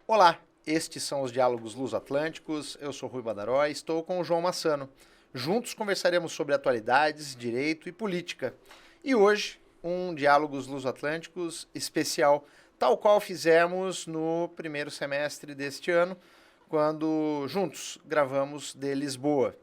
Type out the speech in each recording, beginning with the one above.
Olá, estes são os Diálogos Luso-Atlânticos. Eu sou Rui Badaró e estou com o João Massano. Juntos conversaremos sobre atualidades, direito e política. E hoje, um Diálogos Luso-Atlânticos especial, tal qual fizemos no primeiro semestre deste ano, quando juntos gravamos de Lisboa.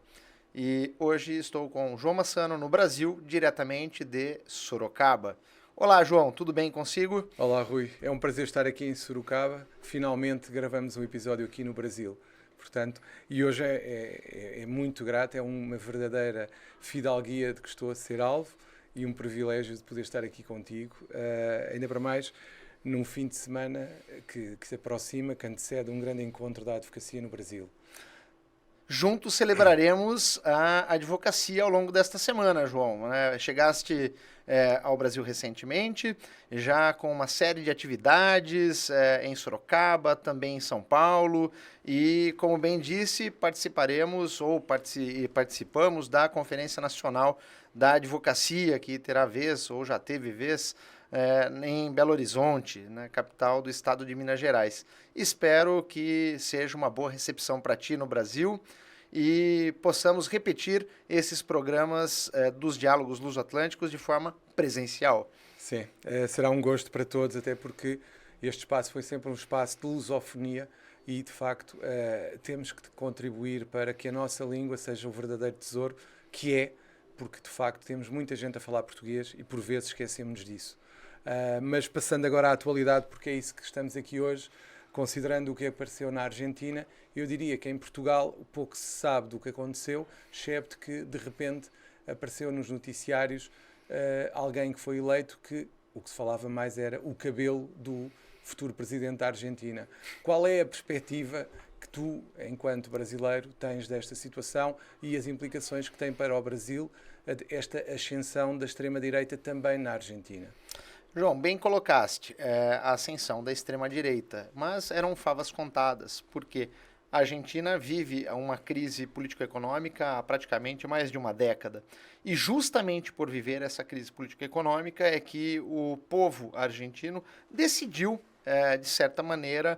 E hoje estou com o João Massano no Brasil, diretamente de Sorocaba. Olá, João, tudo bem consigo? Olá, Rui. É um prazer estar aqui em Sorocaba. Finalmente gravamos um episódio aqui no Brasil. Portanto, e hoje é muito grato, é uma verdadeira fidalguia de que estou a ser alvo e um privilégio de poder estar aqui contigo. Ainda para mais, num fim de semana que se aproxima, que antecede um grande encontro da advocacia no Brasil. Juntos celebraremos a advocacia ao longo desta semana, João. Chegaste ao Brasil recentemente, já com uma série de atividades em Sorocaba, também em São Paulo, e, como bem disse, participaremos ou participamos da Conferência Nacional da Advocacia, que terá vez, ou já teve vez, em Belo Horizonte, né, capital do estado de Minas Gerais. Espero que seja uma boa recepção para ti no Brasil e possamos repetir esses programas dos Diálogos Luso-Atlânticos de forma presencial. Sim, será um gosto para todos, até porque este espaço foi sempre um espaço de lusofonia e, de facto, temos que contribuir para que a nossa língua seja o verdadeiro tesouro que é, porque, de facto, temos muita gente a falar português e, por vezes, esquecemos disso. Mas passando agora à atualidade, porque é isso que estamos aqui hoje, considerando o que apareceu na Argentina, eu diria que em Portugal pouco se sabe do que aconteceu, excepto que de repente apareceu nos noticiários alguém que foi eleito que o que se falava mais era o cabelo do futuro presidente da Argentina. Qual é a perspectiva que tu, enquanto brasileiro, tens desta situação e as implicações que tem para o Brasil esta ascensão da extrema-direita também na Argentina? João, bem colocaste a ascensão da extrema-direita, mas eram favas contadas, porque a Argentina vive uma crise político-econômica há praticamente mais de uma década. E justamente por viver essa crise político-econômica é que o povo argentino decidiu, de certa maneira,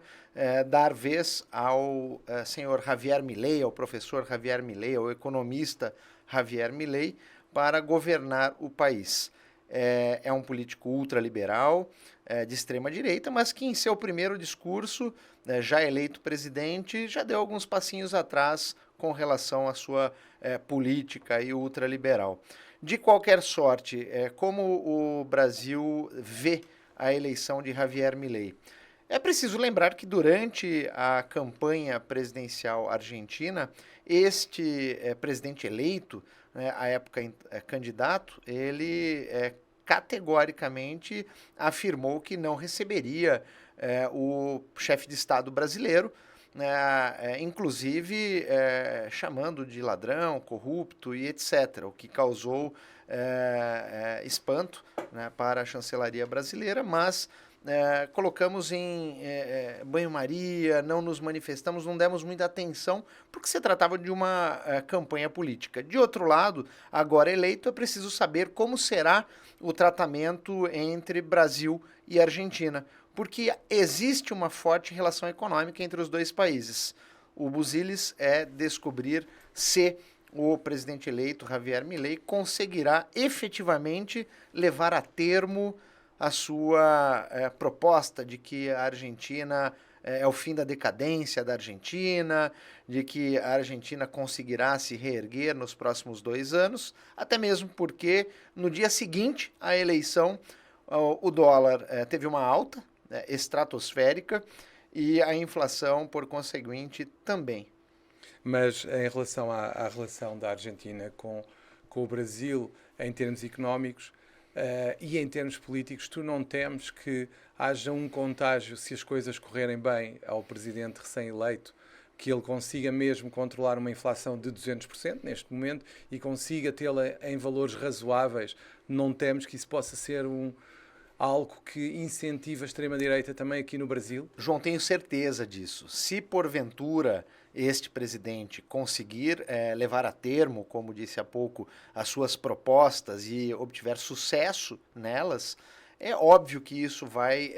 dar vez ao senhor Javier Milei, ao professor Javier Milei, ao economista Javier Milei, para governar o país. É um político ultraliberal, de extrema direita, mas que em seu primeiro discurso, já eleito presidente, já deu alguns passinhos atrás com relação à sua política e ultraliberal. De qualquer sorte, como o Brasil vê a eleição de Javier Milei? É preciso lembrar que durante a campanha presidencial argentina, este presidente eleito, à época candidato, ele categoricamente afirmou que não receberia o chefe de Estado brasileiro, inclusive chamando de ladrão, corrupto e etc., o que causou espanto, né, para a chancelaria brasileira, mas colocamos em banho-maria, não nos manifestamos, não demos muita atenção, porque se tratava de uma campanha política. De outro lado, agora eleito, é preciso saber como será o tratamento entre Brasil e Argentina, porque existe uma forte relação econômica entre os dois países. O busilis é descobrir se o presidente eleito, Javier Milei, conseguirá efetivamente levar a termo a sua proposta de que a Argentina é o fim da decadência da Argentina, de que a Argentina conseguirá se reerguer nos próximos 2 anos, até mesmo porque no dia seguinte à eleição o dólar teve uma alta estratosférica e a inflação, por conseguinte, também. Mas em relação à relação da Argentina com o Brasil, em termos económicos e em termos políticos, tu não temes que haja um contágio, se as coisas correrem bem, ao presidente recém-eleito, que ele consiga mesmo controlar uma inflação de 200% neste momento e consiga tê-la em valores razoáveis? Não temes que isso possa ser algo que incentiva a extrema-direita também aqui no Brasil? João, tenho certeza disso. Se porventura este presidente conseguir levar a termo, como disse há pouco, as suas propostas e obtiver sucesso nelas, é óbvio que isso vai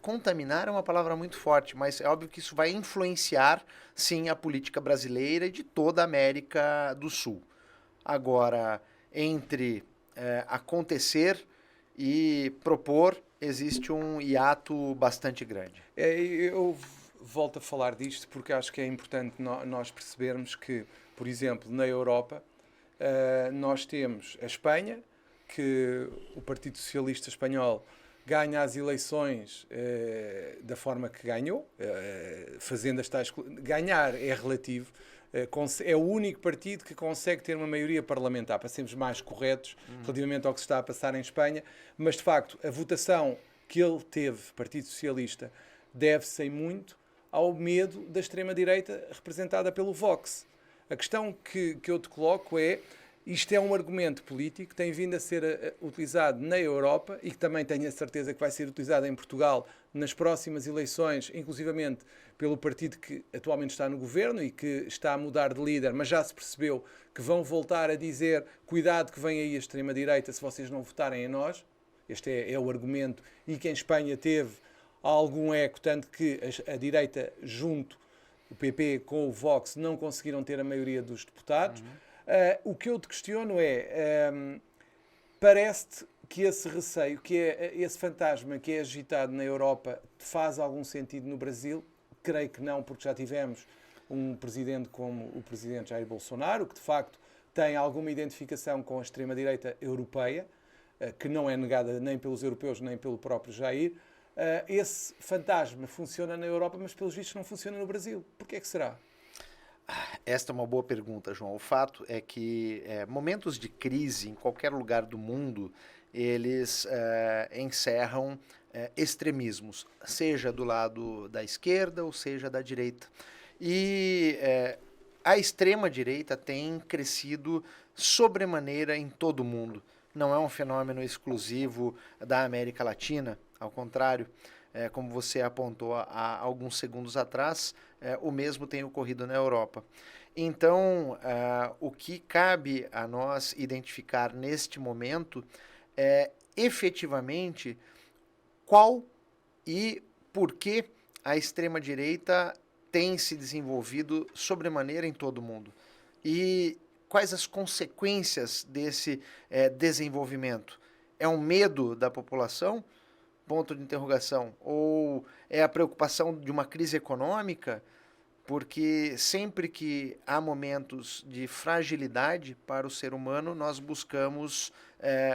Contaminar é uma palavra muito forte, mas é óbvio que isso vai influenciar, sim, a política brasileira e de toda a América do Sul. Agora, entre acontecer e propor, existe um hiato bastante grande. Eu volto a falar disto porque acho que é importante nós percebermos que, por exemplo, na Europa, nós temos a Espanha, que o Partido Socialista Espanhol ganha as eleições da forma que ganhou, fazendo as tais... Ganhar é relativo, é o único partido que consegue ter uma maioria parlamentar, para sermos mais corretos relativamente ao que se está a passar em Espanha, mas de facto a votação que ele teve, Partido Socialista, deve-se em muito ao medo da extrema-direita representada pelo Vox. A questão que eu te coloco é: isto é um argumento político que tem vindo a ser utilizado na Europa e que também tenho a certeza que vai ser utilizado em Portugal nas próximas eleições, inclusivamente pelo partido que atualmente está no governo e que está a mudar de líder, mas já se percebeu que vão voltar a dizer: cuidado que vem aí a extrema-direita se vocês não votarem em nós. Este é o argumento, e que em Espanha teve algum eco, tanto que a direita junto, o PP com o Vox, não conseguiram ter a maioria dos deputados. O que eu te questiono é, parece-te que esse receio, que é esse fantasma que é agitado na Europa, faz algum sentido no Brasil? Creio que não, porque já tivemos um presidente como o presidente Jair Bolsonaro, que de facto tem alguma identificação com a extrema-direita europeia, que não é negada nem pelos europeus nem pelo próprio Jair. Esse fantasma funciona na Europa, mas pelos vistos não funciona no Brasil. Porquê é que será? Esta é uma boa pergunta, João. O fato é que momentos de crise em qualquer lugar do mundo, eles encerram extremismos, seja do lado da esquerda ou seja da direita. E a extrema-direita tem crescido sobremaneira em todo o mundo. Não é um fenômeno exclusivo da América Latina, ao contrário. Como você apontou há alguns segundos atrás, o mesmo tem ocorrido na Europa. Então, o que cabe a nós identificar neste momento é efetivamente qual e por que a extrema-direita tem se desenvolvido sobremaneira em todo o mundo. E quais as consequências desse desenvolvimento? É um medo da população? Ponto de interrogação. Ou é a preocupação de uma crise econômica? Porque sempre que há momentos de fragilidade para o ser humano, nós buscamos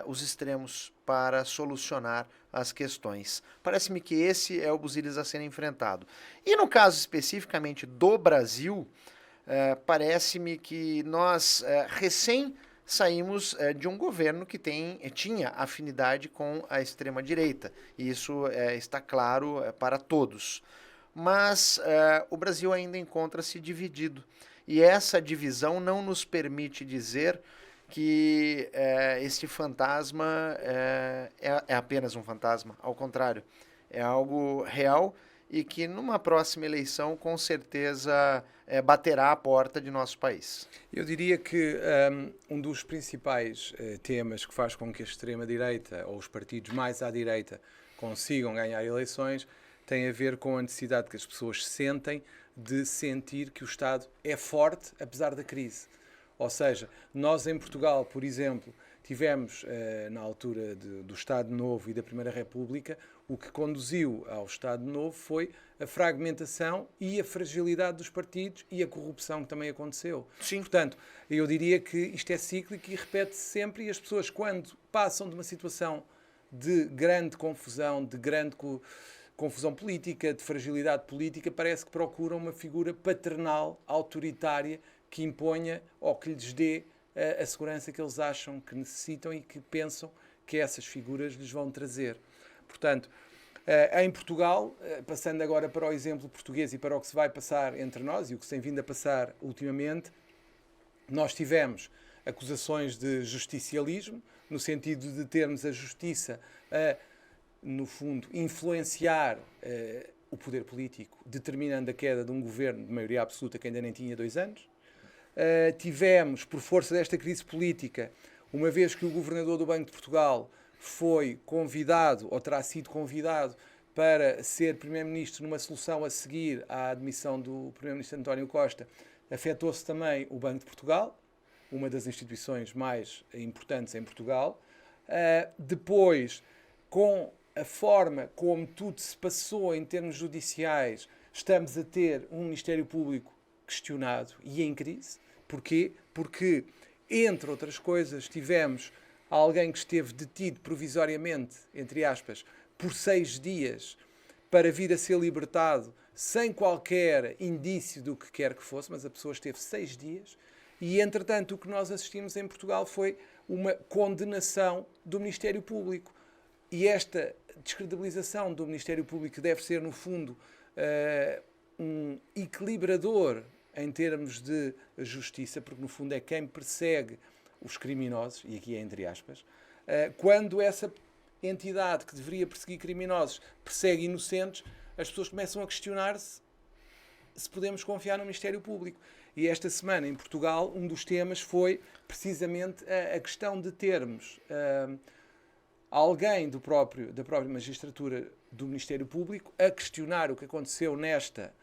os extremos para solucionar as questões. Parece-me que esse é o busilis a ser enfrentado. E no caso especificamente do Brasil, parece-me que nós recém saímos de um governo que tinha afinidade com a extrema-direita. E isso está claro para todos. Mas o Brasil ainda encontra-se dividido. E essa divisão não nos permite dizer que este fantasma é apenas um fantasma. Ao contrário, é algo real e que numa próxima eleição com certeza baterá a porta de nosso país. Eu diria que um dos principais temas que faz com que a extrema-direita ou os partidos mais à direita consigam ganhar eleições tem a ver com a necessidade que as pessoas sentem de sentir que o Estado é forte apesar da crise. Ou seja, nós em Portugal, por exemplo, tivemos, na altura do Estado Novo e da Primeira República, o que conduziu ao Estado Novo foi a fragmentação e a fragilidade dos partidos e a corrupção que também aconteceu. Sim. Portanto, eu diria que isto é cíclico e repete-se sempre, e as pessoas, quando passam de uma situação de grande confusão, de grande confusão política, de fragilidade política, parece que procuram uma figura paternal, autoritária, que imponha ou que lhes dê a segurança que eles acham que necessitam e que pensam que essas figuras lhes vão trazer. Portanto, em Portugal, passando agora para o exemplo português e para o que se vai passar entre nós e o que se tem vindo a passar ultimamente, nós tivemos acusações de justicialismo, no sentido de termos a justiça a, no fundo, influenciar o poder político, determinando a queda de um governo de maioria absoluta que ainda nem tinha 2 anos. Tivemos, por força desta crise política, uma vez que o governador do Banco de Portugal foi convidado, ou terá sido convidado, para ser Primeiro-Ministro numa solução a seguir à admissão do Primeiro-Ministro António Costa, afetou-se também o Banco de Portugal, uma das instituições mais importantes em Portugal. Depois, com a forma como tudo se passou em termos judiciais, estamos a ter um Ministério Público questionado e em crise. Porquê? Porque, entre outras coisas, tivemos alguém que esteve detido provisoriamente, entre aspas, por 6 dias, para vir a ser libertado sem qualquer indício do que quer que fosse, mas a pessoa esteve 6 dias. E, entretanto, o que nós assistimos em Portugal foi uma condenação do Ministério Público. E esta descredibilização do Ministério Público deve ser, no fundo, um equilibrador em termos de justiça, porque, no fundo, é quem persegue os criminosos, e aqui é entre aspas, quando essa entidade que deveria perseguir criminosos persegue inocentes, as pessoas começam a questionar-se se podemos confiar no Ministério Público. E esta semana, em Portugal, um dos temas foi precisamente a questão de termos alguém da própria magistratura do Ministério Público a questionar o que aconteceu nesta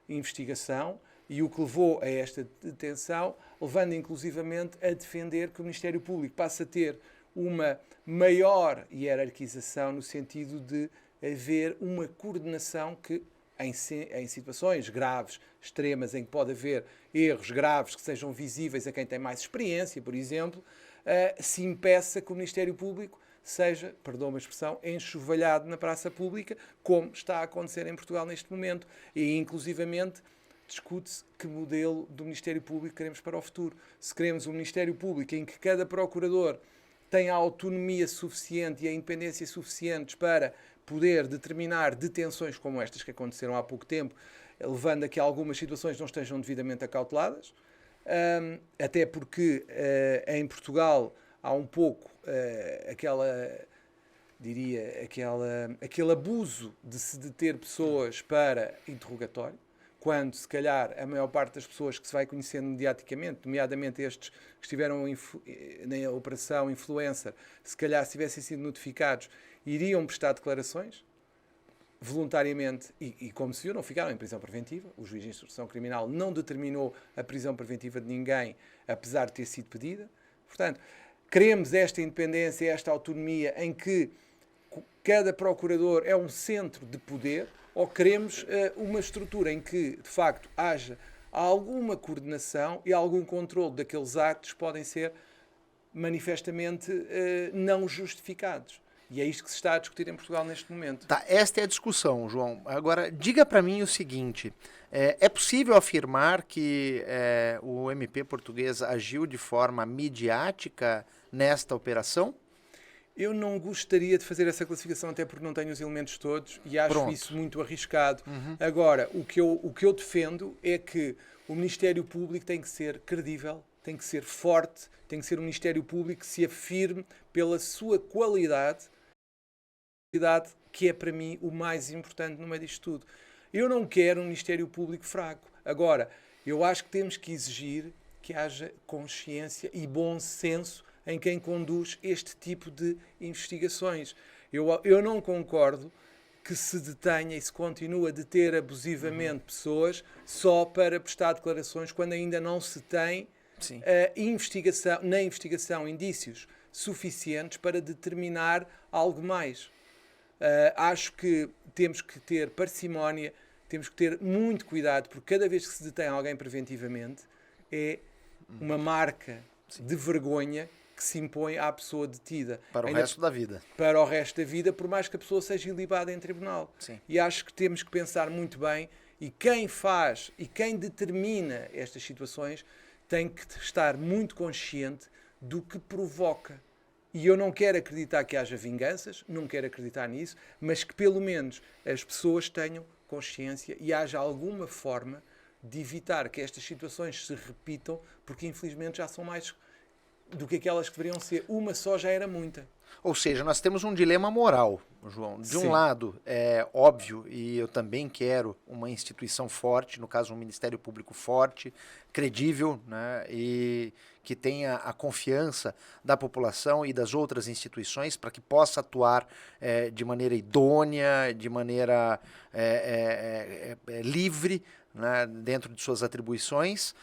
investigação e o que levou a esta detenção, levando inclusivamente a defender que o Ministério Público passe a ter uma maior hierarquização no sentido de haver uma coordenação que, em situações graves, extremas, em que pode haver erros graves que sejam visíveis a quem tem mais experiência, por exemplo, se impeça que o Ministério Público seja, perdão a expressão, enxovalhado na praça pública, como está a acontecer em Portugal neste momento. E, inclusivamente, discute-se que modelo do Ministério Público queremos para o futuro. Se queremos um Ministério Público em que cada procurador tem a autonomia suficiente e a independência suficientes para poder determinar detenções como estas que aconteceram há pouco tempo, levando a que algumas situações não estejam devidamente acauteladas, até porque em Portugal há um pouco aquele abuso de se deter pessoas para interrogatório, quando, se calhar, a maior parte das pessoas que se vai conhecendo mediaticamente, nomeadamente estes que estiveram na operação Influencer, se calhar, se tivessem sido notificados, iriam prestar declarações voluntariamente e como se viu, não ficaram em prisão preventiva. O juiz de instrução criminal não determinou a prisão preventiva de ninguém, apesar de ter sido pedida. Portanto, queremos esta independência, esta autonomia em que cada procurador é um centro de poder, ou queremos uma estrutura em que, de facto, haja alguma coordenação e algum controle daqueles atos que podem ser manifestamente não justificados. E é isto que se está a discutir em Portugal neste momento. Tá, esta é a discussão, João. Agora, diga para mim o seguinte, é possível afirmar que o MP português agiu de forma midiática nesta operação? Eu não gostaria de fazer essa classificação, até porque não tenho os elementos todos e acho isso muito arriscado. Agora, o que eu defendo é que o Ministério Público tem que ser credível, tem que ser forte, tem que ser um Ministério Público que se afirme pela sua qualidade, que é para mim o mais importante no meio disto tudo. Eu não quero um Ministério Público fraco. Agora, eu acho que temos que exigir que haja consciência e bom senso em quem conduz este tipo de investigações. Eu não concordo que se detenha e se continue a deter abusivamente pessoas só para prestar declarações quando ainda não se tem na investigação indícios suficientes para determinar algo mais. Acho que temos que ter parcimónia, temos que ter muito cuidado, porque cada vez que se detém alguém preventivamente é uma marca de vergonha que se impõe à pessoa detida. Para o resto da vida. Para o resto da vida, por mais que a pessoa seja ilibada em tribunal. Sim. E acho que temos que pensar muito bem, e quem faz e quem determina estas situações tem que estar muito consciente do que provoca. E eu não quero acreditar que haja vinganças, não quero acreditar nisso, mas que pelo menos as pessoas tenham consciência e haja alguma forma de evitar que estas situações se repitam, porque infelizmente já são mais do que aquelas que deveriam ser. Uma só já era muita. Ou seja, nós temos um dilema moral, João. De Sim. um lado, é óbvio, e eu também quero uma instituição forte, no caso um Ministério Público forte, credível, né, e que tenha a confiança da população e das outras instituições para que possa atuar de maneira idônea, de maneira livre, né, dentro de suas atribuições.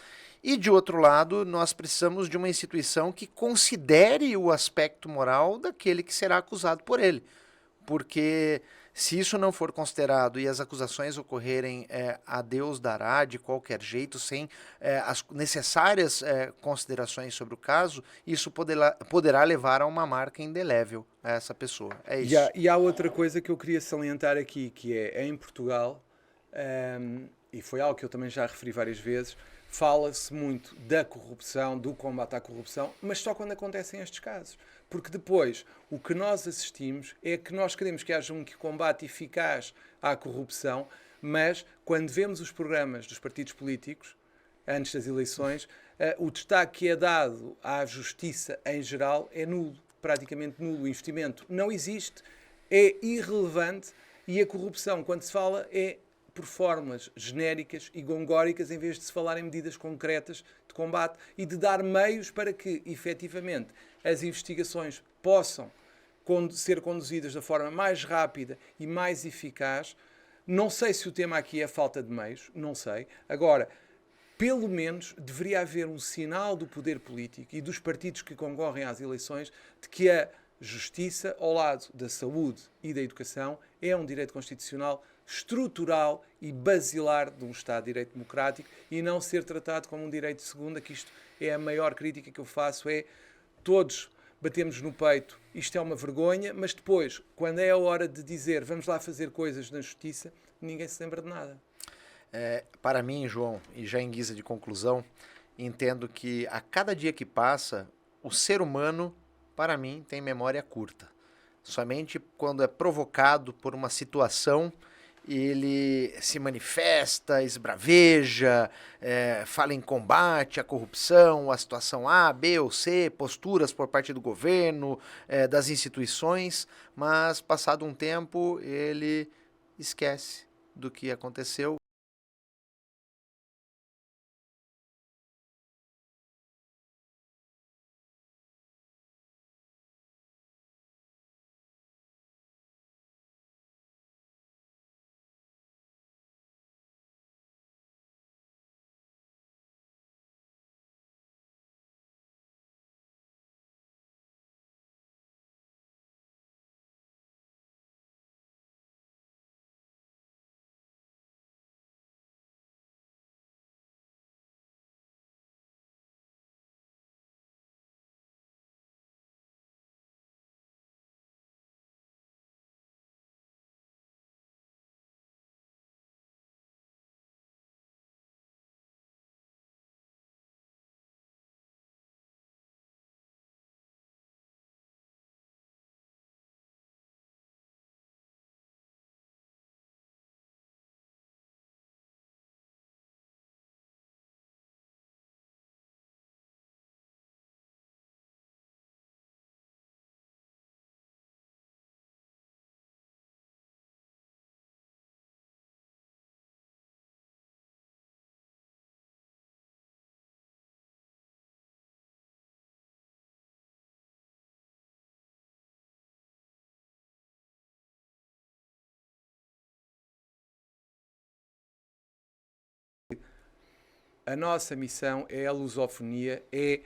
E, de outro lado, nós precisamos de uma instituição que considere o aspecto moral daquele que será acusado por ele. Porque se isso não for considerado e as acusações ocorrerem a Deus dará, de qualquer jeito, sem as necessárias considerações sobre o caso, isso poderá levar a uma marca indelével a essa pessoa. É isso. E há outra coisa que eu queria salientar aqui, que é em Portugal, e foi algo que eu também já referi várias vezes, fala-se muito da corrupção, do combate à corrupção, mas só quando acontecem estes casos. Porque depois, o que nós assistimos é que nós queremos que haja um combate eficaz à corrupção, mas quando vemos os programas dos partidos políticos, antes das eleições, o destaque que é dado à justiça em geral é nulo, praticamente nulo. O investimento não existe, é irrelevante, e a corrupção, quando se fala, é por fórmulas genéricas e gongóricas, em vez de se falar em medidas concretas de combate e de dar meios para que, efetivamente, as investigações possam ser conduzidas da forma mais rápida e mais eficaz. Não sei se o tema aqui é falta de meios, não sei. Agora, pelo menos deveria haver um sinal do poder político e dos partidos que concorrem às eleições de que a justiça, ao lado da saúde e da educação, é um direito constitucional estrutural e basilar de um Estado de Direito democrático e não ser tratado como um direito de segunda, que isto é a maior crítica que eu faço, todos batemos no peito, isto é uma vergonha, mas depois, quando é a hora de dizer vamos lá fazer coisas na justiça, ninguém se lembra de nada. Para mim, João, e já em guisa de conclusão, entendo que a cada dia que passa, o ser humano, para mim, tem memória curta. Somente quando é provocado por uma situação, ele se manifesta, esbraveja, fala em combate à corrupção, a situação A, B ou C, posturas por parte do governo, das instituições, mas passado um tempo ele esquece do que aconteceu. A nossa missão é a lusofonia, é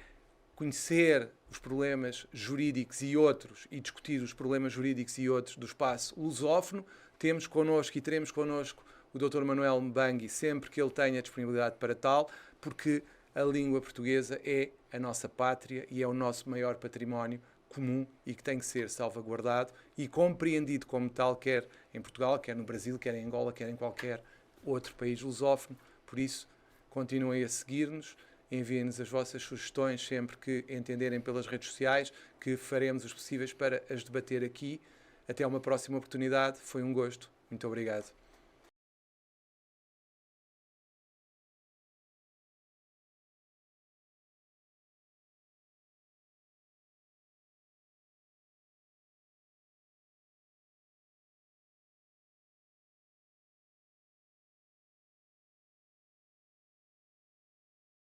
conhecer os problemas jurídicos e outros e discutir os problemas jurídicos e outros do espaço lusófono. Temos connosco e teremos connosco o Dr. Manuel Mbangui sempre que ele tenha disponibilidade para tal, porque a língua portuguesa é a nossa pátria e é o nosso maior património comum e que tem que ser salvaguardado e compreendido como tal, quer em Portugal, quer no Brasil, quer em Angola, quer em qualquer outro país lusófono. Por isso, continuem a seguir-nos, enviem-nos as vossas sugestões sempre que entenderem pelas redes sociais, que faremos os possíveis para as debater aqui. Até uma próxima oportunidade. Foi um gosto. Muito obrigado.